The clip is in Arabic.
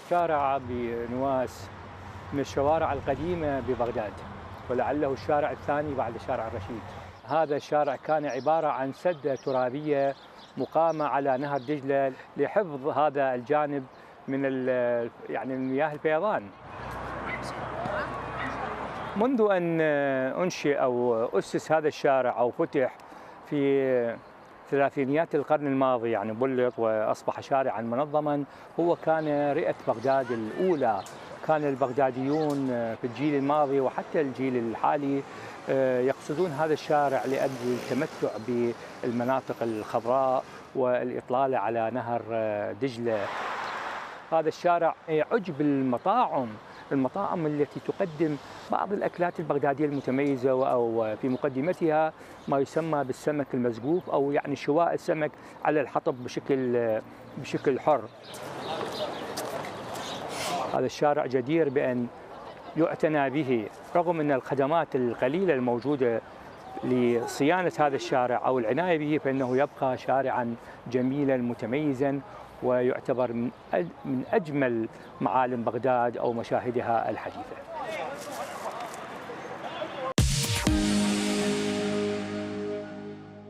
شارع بنواس من الشوارع القديمة ببغداد، ولعله الشارع الثاني بعد شارع الرشيد. هذا الشارع كان عبارة عن سدة ترابية مقامة على نهر دجلة لحفظ هذا الجانب من يعني مياه الفيضان. منذ أن أنشئ أو أسس هذا الشارع أو فتح في ثلاثينيات القرن الماضي، يعني بلط وأصبح شارعا منظما، هو كان رئة بغداد الأولى. كان البغداديون في الجيل الماضي وحتى الجيل الحالي يقصدون هذا الشارع لأجل التمتع بالمناطق الخضراء والإطلالة على نهر دجلة. هذا الشارع يعج المطاعم التي تقدم بعض الأكلات البغدادية المتميزة، أو في مقدمتها ما يسمى بالسمك المزقوف، أو يعني شواء السمك على الحطب بشكل حر. هذا الشارع جدير بأن يعتنى به، رغم أن الخدمات القليلة الموجودة لصيانة هذا الشارع أو العناية به، فإنه يبقى شارعا جميلا متميزا، ويعتبر من أجمل معالم بغداد أو مشاهدها الحديثة.